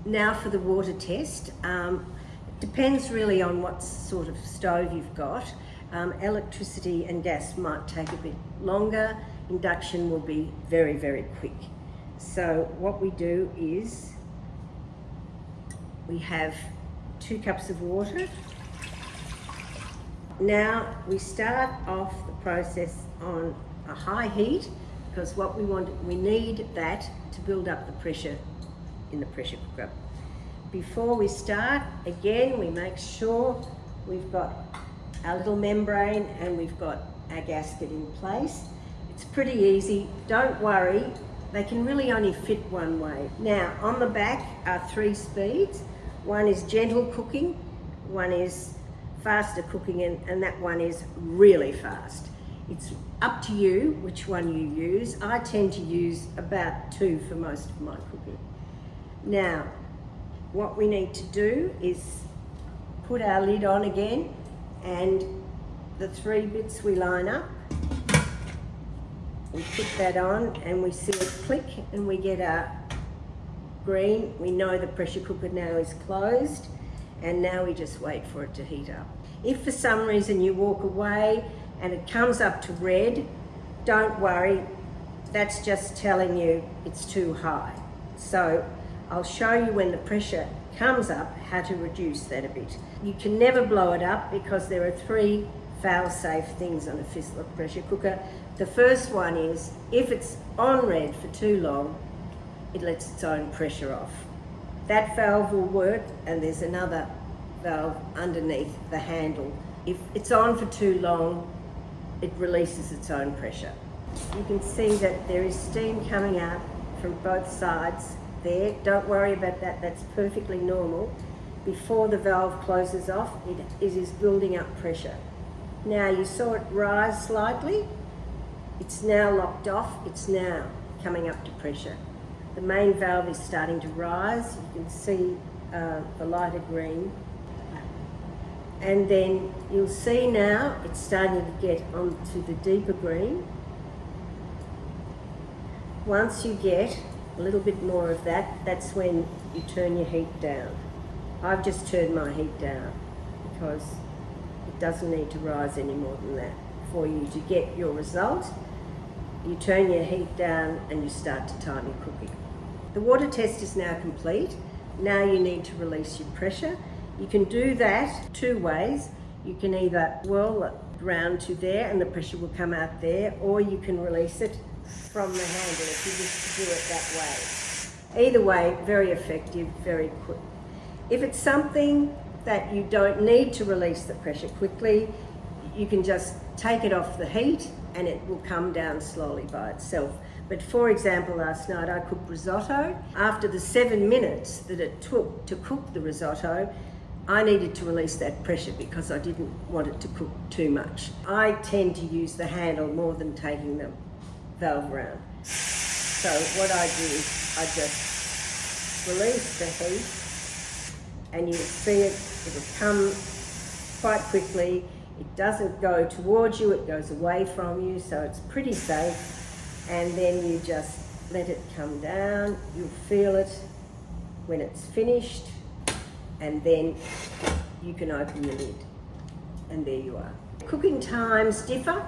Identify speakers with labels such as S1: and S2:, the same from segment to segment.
S1: Now for the water test. It depends really on what sort of stove you've got. Electricity and gas might take a bit longer. Induction will be very, very quick. So what we do is we have 2 cups of water. Now we start off the process on a high heat because what we need that to build up the pressure in the pressure cooker. Before we start, again, we make sure we've got our little membrane and we've got our gasket in place. It's pretty easy, don't worry, they can really only fit one way. Now, on the back are 3 speeds. One is gentle cooking, one is faster cooking, and that one is really fast. It's up to you which one you use. I tend to use about 2 for most of my cooking. Now, what we need to do is put our lid on again, and the 3 bits we line up. We put that on and we see it click and we get our green. We know the pressure cooker now is closed, and now we just wait for it to heat up. If for some reason you walk away and it comes up to red, don't worry, that's just telling you it's too high. So I'll show you when the pressure comes up how to reduce that a bit. You can never blow it up because there are 3 fail-safe things on a Fissler pressure cooker. The first one is if it's on red for too long, it lets its own pressure off. That valve will work, and there's another valve underneath the handle. If it's on for too long, it releases its own pressure. You can see that there is steam coming out from both sides there. Don't worry about that, that's perfectly normal. Before the valve closes off, it is building up pressure. Now you saw it rise slightly. It's now locked off, it's now coming up to pressure. The main valve is starting to rise. You can see the lighter green. And then you'll see now it's starting to get onto the deeper green. Once you get a little bit more of that, that's when you turn your heat down. I've just turned my heat down because it doesn't need to rise any more than that. For you to get your result, you turn your heat down and you start to time your cooking. The water test is now complete. Now you need to release your pressure. You can do that 2 ways. You can either whirl it round to there and the pressure will come out there, or you can release it from the handle if you wish to do it that way. Either way, very effective, very quick. If it's something that you don't need to release the pressure quickly, you can just take it off the heat and it will come down slowly by itself. But for example, last night I cooked risotto. After the 7 minutes that it took to cook the risotto, I needed to release that pressure because I didn't want it to cook too much. I tend to use the handle more than taking the valve around. So what I do is I just release the heat, and you'll see it'll come quite quickly. It doesn't go towards you, it goes away from you, so it's pretty safe. And then you just let it come down. You'll feel it when it's finished, and then you can open the lid, and there you are. Cooking times differ.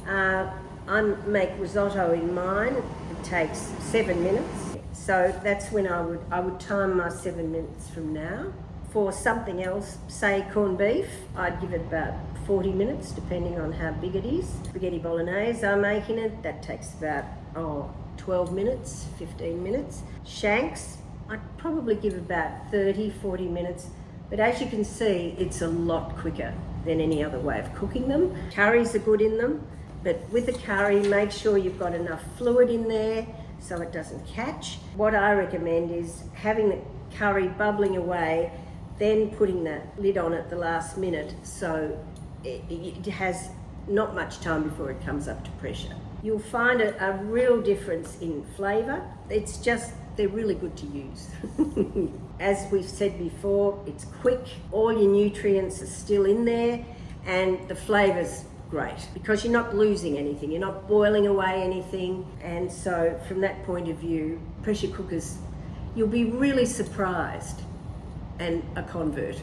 S1: I make risotto in mine. It takes 7 minutes, so that's when I would time my 7 minutes from now. For something else, say corned beef, I'd give it about 40 minutes, depending on how big it is. Spaghetti bolognese I'm making it, that takes about 12 minutes, 15 minutes. Shanks, I'd probably give about 30, 40 minutes. But as you can see, it's a lot quicker than any other way of cooking them. Curries are good in them, but with a curry, make sure you've got enough fluid in there so it doesn't catch. What I recommend is having the curry bubbling away, then putting that lid on at the last minute so it has not much time before it comes up to pressure. You'll find a real difference in flavour. It's just, they're really good to use. As we've said before, it's quick, all your nutrients are still in there, and the flavour's great because you're not losing anything, you're not boiling away anything. And so from that point of view, pressure cookers You'll be really surprised and a convert.